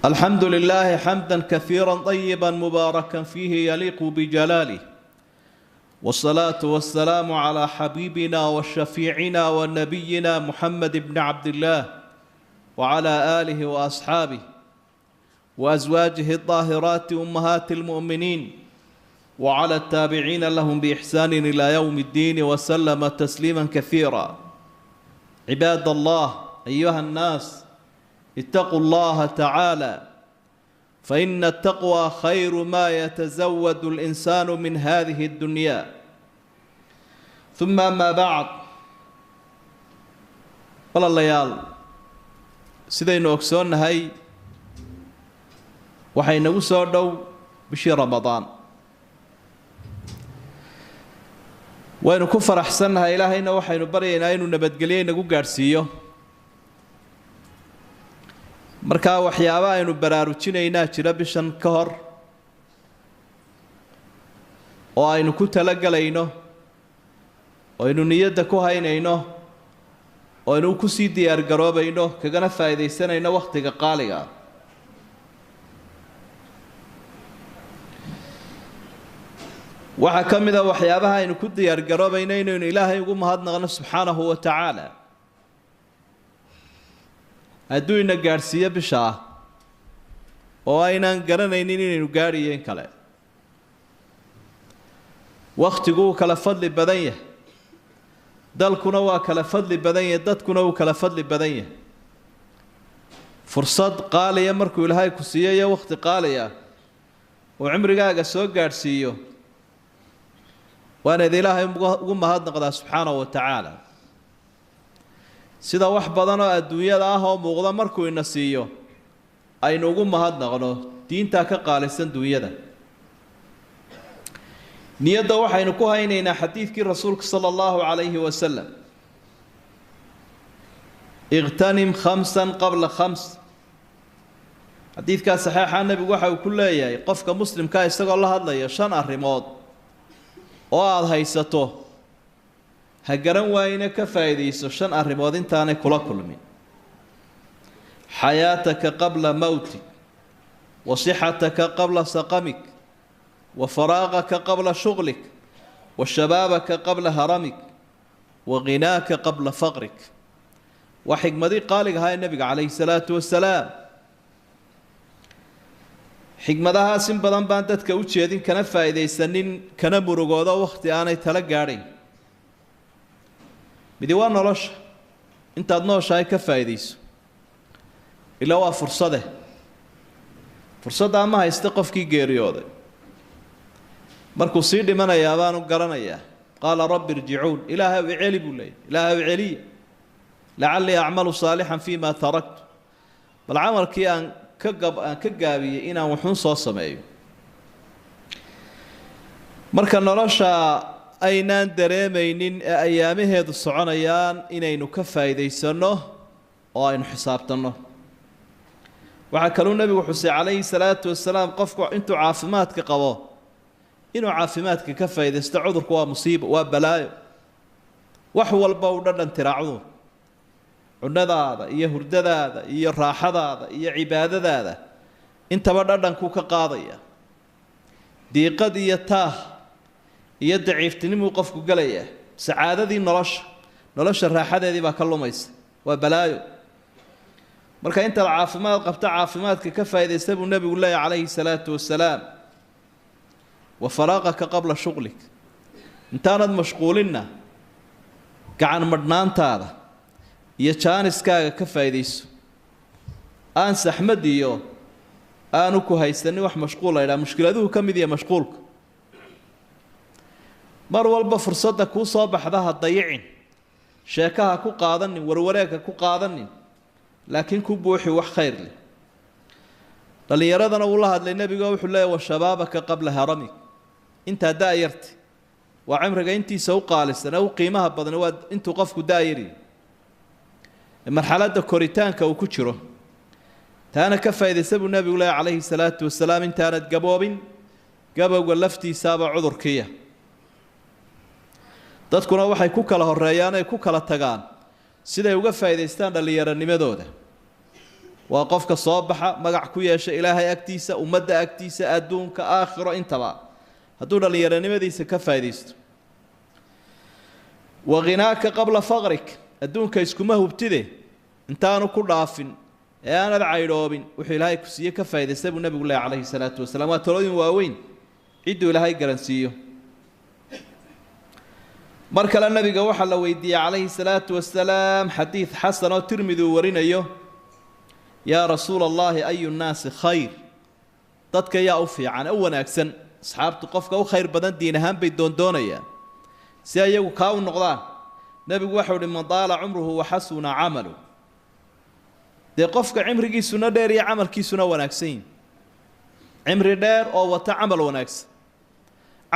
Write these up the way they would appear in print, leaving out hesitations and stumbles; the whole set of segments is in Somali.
الحمد لله حمدا كثيرا طيبا مباركا فيه يليق بجلاله، والصلاة والسلام على حبيبنا وشفيعنا ونبينا محمد بن عبد الله وعلى آله وأصحابه وأزواجه الطاهرات أمهات المؤمنين وعلى التابعين لهم بإحسان إلى يوم الدين وسلم تسليما كثيرا. عباد الله أيها الناس، اتقوا الله تعالى، فإن التقوى خير ما يتزود الإنسان من هذه الدنيا. ثم أما بعد، والله sidaynu ogsoonnahay waxay nagu soo dhow bishii Ramadaan. waynu ku faraxsannahay, ilaahayna waxaynu baryaynaa inuu nabadgelyo inagu gaarsiiyo. markaa waxyaabaha aynu baraarujinaynaa jira bishan ka hor oo aynu ku talagalayno, oo aynu niyadda ku haynayno, oo aynu ku sii diyaar garoobayno, kagana faa'iidaysanayno waqtiga qaaliga ah. waxaa ka mid ah waxyaabaha aynu ku diyaar garoobayno inaynu ilaahay ugu mahadnaqno subxaanahu wa tacaala hadduu ina gaadhsiiyo bisha ah oo aynaan garanaynin inaynu gaadhiyo in kale. wakhtigu wuu kala fadli badan yahay, dalkuna waa kala fadli badan yahay, dadkuna wuu kala fadli badan yahay. fursad qaaliya markuu ilaahay ku siiyo iyo wakhti qaaliya oo cimrigaaga soo gaadhsiiyo, waana ilaahay ugu mahadnaqdaa subxaanahu wa tacaala. sida wax badan oo adduunyada ah oo muuqda markuu ina siiyo aynu ugu mahadnaqno, diintaa ka qaalisan dunyada. niyadda waxaynu ku haynaynaa xadiidkii rasuulka sala allahu calayhi wasalam: iqtanim khamsan qabla khams. xadiidkaa saxiixa nebigu waxa uu ku leeyahay qofka muslimkaa isagoo la hadlaya 5 arrimood oo aada haysato ha garan waayina ka faa'iidayso 5 arrimood intaanay kula kulmin: xayaataka qabla mawtik, wa sixataka qabla saqamik, wa faraaqaka qabla shughlik, wa shabaabaka qabla haramik, wa ghinaaka qabla faqrik. waa xigmadii qaaliga ahaa ee nebiga calayhi salaatu wasalaam. xigmadahaas in badan baan dadka u jeedin, kana faa'iidaysanin, kana murugoodo wakhti aanay tala gaadhayn. midi waa nolosha, intaad nooshahay ka faa'iidayso, ilaa waa fursade. fursaddaa ma haysta qofkii geeriyooday, markuu sii dhimanayaa baanu garanayaa. qaala rabbi irjicuun, ilaahay u celi buu leeyahy, ilaahay u celiya lacallii acmalu saalixan fiima taraktu, bal camalkii aan ka gaabiyey inaan wuxuun soo sameeyo. marka nolosha aynaan dareemaynin ee ayaamaheedu soconayaan inaynu ka faa'iidaysanno oo aynu xisaabtanno. waxaa kaluu nebigu xusay calayhi salaatu wasalaam qofku intuu caafimaadka qabo inuu caafimaadka ka faa'iidaysto. cudurku waa musiibo, waa balaayo. wax walba u dhadhan tiraa cudur. cunadaada iyo hurdadaada iyo raaxadaada iyo cibaadadaada intaba dhadhankuu ka qaadaya. diiqad iyo taah iyo daciiftinimuu qofku gelayaa. sacaadadii nolosha raaxadeedii baa ka lumaysa, waa balaayo. marka intaad caafimaad qabta caafimaadka ka faa'iidaysta buu nebigu leeyahy calayhi salaatu wasalaam. wa faraaqaka qabla shughlik, intaanad mashquulinna gacan madhnaantaada iyo jaaniskaaga ka faa'iidayso. aan saxmad iyo aanu ku haysanin wax mashquul la ydhaha. mushkiladuhu ka mid yahay mashquulka. mar walba fursadda kuu soo baxda ha dayicin. sheekaha ku qaadanin, warwareegka ku qaadanin, laakiin ku buuxi wax khayr leh. dhallinyaradana uu la hadlay nebigo wuxuu leeyahy: wa shabaabaka qabla haramik. intaa daayarti waa cimriga intiisa u qaalisan ee u qiimaha badan, waa intuu qofku daayari marxaladda koritaanka uu ku jiro. taana ka faa'iidaysa buu nebigu leeyahy calayhi salaatu wasalaam intaanad gaboobin. gabowga laftiisaaba cudurkiiya. dadkuna waxay ku kala horeeyaan ay ku kala tagaan siday uga faa'iideystaan dhallinyaranimadooda. وقفك صباح مقع كويش إلهي أكتيسة ومدى أكتيسة أدونك آخر انتبه هدول اللي يراني مديس كفاية ديست وغناك قبل فقرك أدونك يسكمه وابتدي انتانو كل عافن أنا العيروبين وحي لهاي كسية كفاية ديست النبي الله عليه الصلاة والسلام وترون واوين عدوا لهاي قرنسيو مركل النبي وحا لو ويدي عليه الصلاة والسلام حديث حسن وترمذي ورينيو يا رسول الله أي الناس خير dadka yaa u fiican oo wanaagsan asxaabtu qofka u khayr badan diin ahaan bay doondoonayaan si ayagu ka u noqdaan nabigu waxa uu man daala umruhu wa hasuna amalu de qofka cimrigiisuna dheer iyo amalkiisuna wanaagsan cimri dheer oo wata amal wanaagsan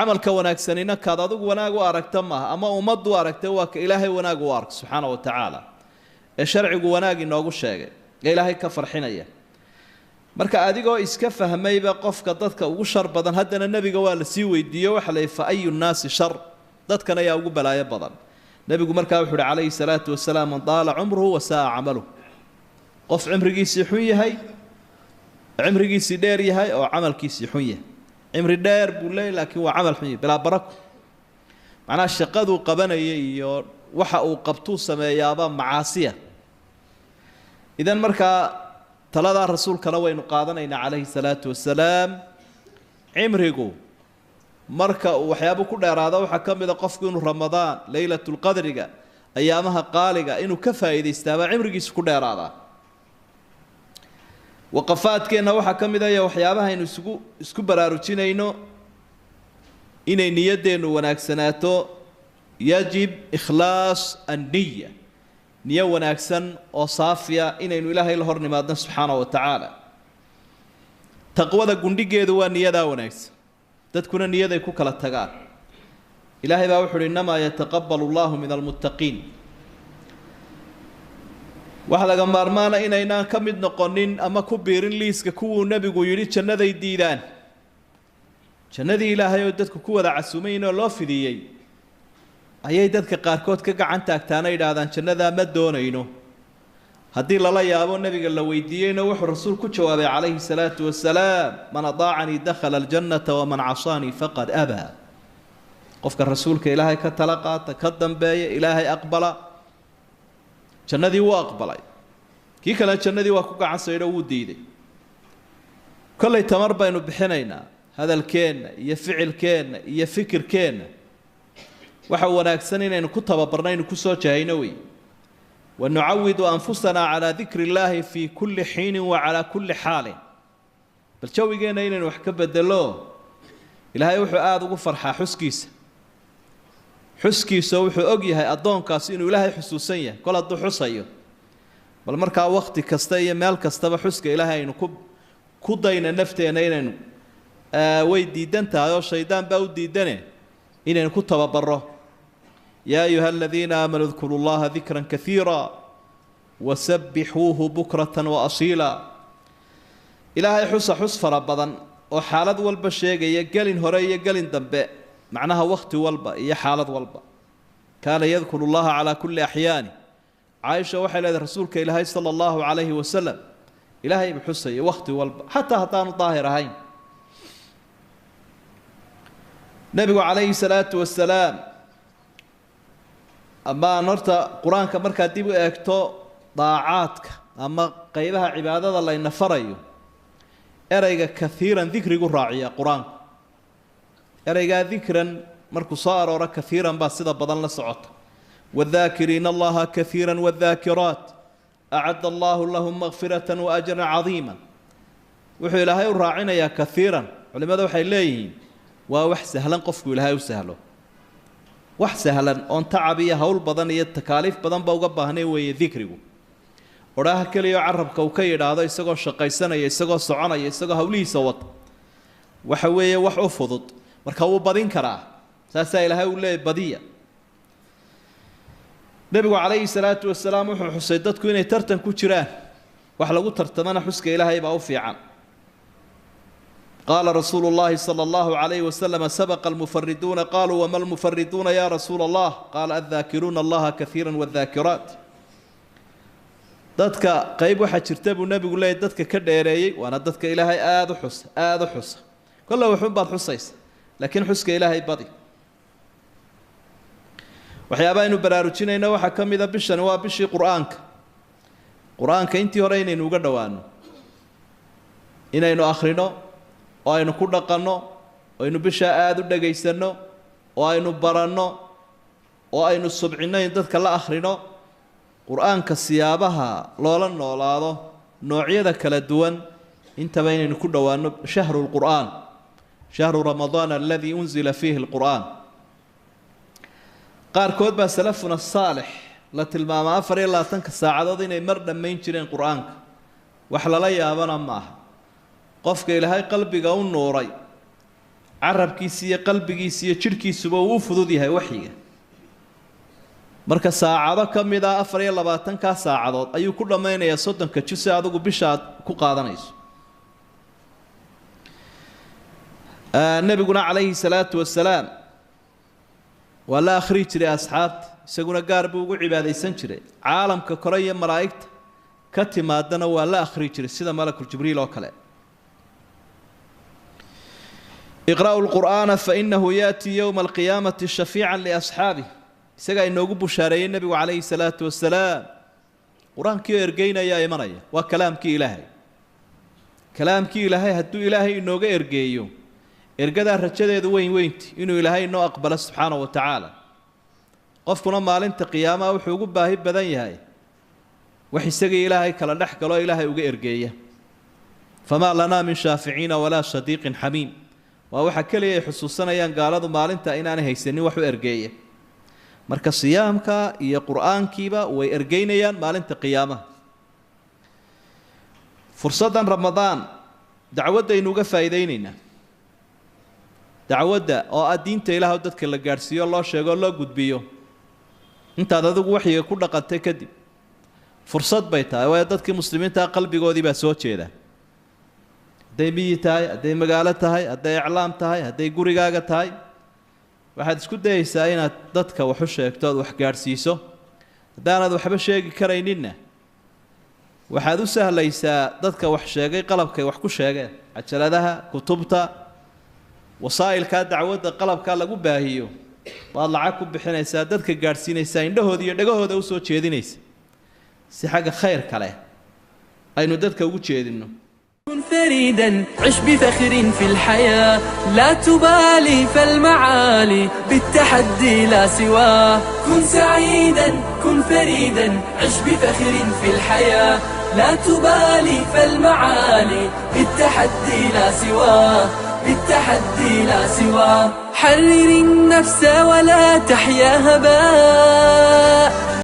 amalka wanaagsanina kaad adigu wanaag u aragta ma ama ummadu aragta waa ka ilaahay wanaag u ark subhanahu wa ta'ala ee sharcigu wanaag inoogu sheegay ilaahay ka farxinaya marka adigoo iska fahmayba qofka dadka ugu shar badan hadana nabiga waa la sii weydiiyo waxa la yifaa ayu naas shar dadkana ayaa ugu balaayo badan nabigu markaa wuxuu calayhi salaatu wasalaam man daala umruhu wa saa amalu qof cimrigiisa xun yahay cimrigiisa dheer yahay oo amalkiisa xun yahay cimri dheer buu leeyahay laakiin waa amal xun bila barako macna shaqadu qabanaya iyo waxa uu qabtuu sameeyaaba macaasiya idan markaa talada rasuulkana waynu qaadanayna calayhi salaatu wasalaam cimrigu marka waxyaabo ku dheeraada waxa kamid ah qofku inuu ramadaan laylatul qadriga ayaamaha qaaliga inuu ka faa'iideystaaba cimrigiisa ku dheeraada waqafaadkeena waxa kamid ah waxyaabaha inuu isku baraarujinayno inay niyadeenu wanaagsanaato yajib ikhlaas an-niyya niyo wanaagsan oo saafiya inaynu ilaahay la hor nimaadno subhanahu wa ta'ala taqwada gundigeedu waa niyada wanaagsan dadkuna niyaday ku kala tagaan ilaahay baa wuxuu inama yataqabbalu Allahu min almuttaqiin waxa laga maarmaana inaynaan ka mid noqonin ama ku biirin liiska kuwuu nabigu yiri jannaday diidaan jannadii ilaahay oo dadku ku wada casuumayeen oo loo fidiyay ayay dadka qaarkood ka gacan taagtaana yiraahdaan jannada ma doonayno hadii lala yaabo nabiga la weydiiyayna wuxuu rasuulku jawaabay calayhi salaatu wasalaam man adaa'ani dakhala aljannata wa man 'asani faqad aba qofka rasuulka ilaahay ka talaqaata ka dambeeya ilaahay aqbala jannadii waa aqbalay kii kale jannadii waa ku gacan sayro uu diiday kulay tamar baynu bixinaynaa hadalkeena iyo ficilkeena iyo fikirkeena waxa wanaagsan inaynu ku tababarnayno ku soo jahayno way ونعود أنفسنا على ذكر الله في كل حين وعلى كل حال بل شوينا إننا وحكب الدلو إلهي وحو آد وفرحة حسكيس وحو أجيها أضون كاسين إلهي حسوسية كل الضو حسية بل مركا وقت كستية مال كستبا حسك إلهي إنو كدين نفتين إنو ويدي دنتا يا شيطان باودي دنه إننا كتب بره يا أيها الذين آمنوا اذكروا الله ذكرا كثيرا وسبحوه بكرة وأصيلا إلهي حس فربضا وحالد والبا شيغا يقلن هري يقلن دنباء معناها وقت والبا هي حالد والبا كان يذكر الله على كل أحيانه عائشة وحي لذا رسولك إلهي صلى الله عليه وسلم إلهي بحسي وقت والبا حتى هتان ظاهرة هين نبي عليه الصلاة والسلام أما نرتا قرآن كمركا ديبو إكتو ضاعاتك أما قيبها عبادة الله ينفريو أريقا كثيرا ذكر يقول راعية قرآن أريقا ذكرا مركو صار ورا كثيرا باسدا بدن لسعوت والذاكرين الله كثيرا والذاكرات أعد الله لهم مغفرة وأجرا عظيما وحي لهاي الراعين يا كثيرا ولماذا وحي ليه ووحسه لن قفكوا لهاي وسهلوا wax sahlan oo tacabiya hawl badan iyo takaaliif badan ba uga baahnay weeye dhikrigu oraha kaliya carabka uu ka yiraahdo isagoo shaqaysanaya isagoo soconaya isagoo hawlihiisa wad waxa weeye wax u fudud marka uu badin karaa saasa ilaahay uu leeyahay badiya nabigu calayhi salaatu wasalaam wuxuu xusay dadku inay tartan ku jiraan wax lagu tartamana xuska ilaahay baa u fiican قال رسول الله صلى الله عليه وسلم سبق المفردون قالوا وما المفردون يا رسول الله قال الذاكرون الله كثيرا والذاكرات dadka qayb waxa jirta buu nabigu leeyahay dadka ka dheereeyay waana dadka ilaahay aad u xusa kullu wuxuu baad xusaysa laakiin xuska ilaahay badi waxyaabo aynu baraarujinayna waxa kamida bishan waa bishii quraanka intii hore inaynu uga dhawaano inaynu akhrino oo aynu ku dhaqanno oo aynu bisha aad u dhageysano oo aynu baranno oo aynu subcino in dadka la akhrino quraanka siyaabaha loola noolaado noocyada kala duwan intaba inaynu ku dhawaano shahrul quraan shahru ramadaan alladhi unzila fihi alquran qaarkood baa salafuna saalix la tilmaama 24 saacadood inay mar dhammayn jireen quraanka wax lala yaabana ma aha qofka ilaahay qalbiga u nuuray carabkiisa iyo qalbigiisa iyo jirkiisuba uu fudud yahay waxiga marka saacado kamida 24 ka saacadood ayuu ku dhameynaya 30 juz adigu bishaad ku qaadanayso nabiguna calayhi salaatu wasalaam wala akhri jiray asxaabta isaguna gaar buu ugu cibaadeysan jiray caalamka kore iyo malaa'igta ka timaadana waa la akhri jiray sida malakul jibriil oo kale اقرأوا القرآن فإنه يأتي يوم القيامة شفيعا لأصحابه isaga inoogu bushaareeyay nabigu calayhi salaatu wasalaam quraanka ergeynaya ya imanaya waa kalaamkii ilaahay hadduu ilaahay inooga ergeeyo ergada rajadeedu weynti inuu ilaahay inoo aqbalo subxaanahu wa tacaala qofkuna maalinta qiyaamaha wuxuu ugu baahi badan yahay wax isagii ilaahay kala dhex galo ilaahay uga ergeeya famaa lanaa min shaaficiina walaa sadiiqin xamiim waa waxa kaliya ay xusuusanayaan gaaladu maalinta inaanay haysanin wax u ergeeya marka siyaamka iyo quraankiiba way ergeynayaan maalinta qiyaamaha fursadan ramadaan dacwadda inuga faa'iideynayna dacwadda oo diinta ilaahay dadka la gaarsiiyo loo sheego loo gudbiyo intaad adigu waxiga ku dhaqantay kadib fursad bay tahay waa dadkii muslimiinta qalbigoodii baa soo jeeda haday miyi tahay haday magaalo tahay haday iclaam tahay haday gurigaaga tahay waxaad isku dayaysaa inaad dadka wax u sheegto wax gaarsiiso hadaanad waxba sheegi karayninna waxaad u sahlaysaa dadka wax sheegay qalabkay wax ku sheegeen cajaladaha kutubta wasaa'ilka dacwadda qalabka lagu baahiyo waad lacag ku bixinaysaa dadka gaarsiinaysaa indhahooda iyo dhagahooda u soo jeedinaysa si xaga khayr kale aynu dadka ugu jeedino كن فريدا عش بفخر في الحياة لا تبالي فالمعالي بالتحدي لا سواه كن سعيدا كن فريدا عش بفخر في الحياة لا تبالي فالمعالي بالتحدي لا سواه بالتحدي لا سواه حرر النفس ولا تحيا هباء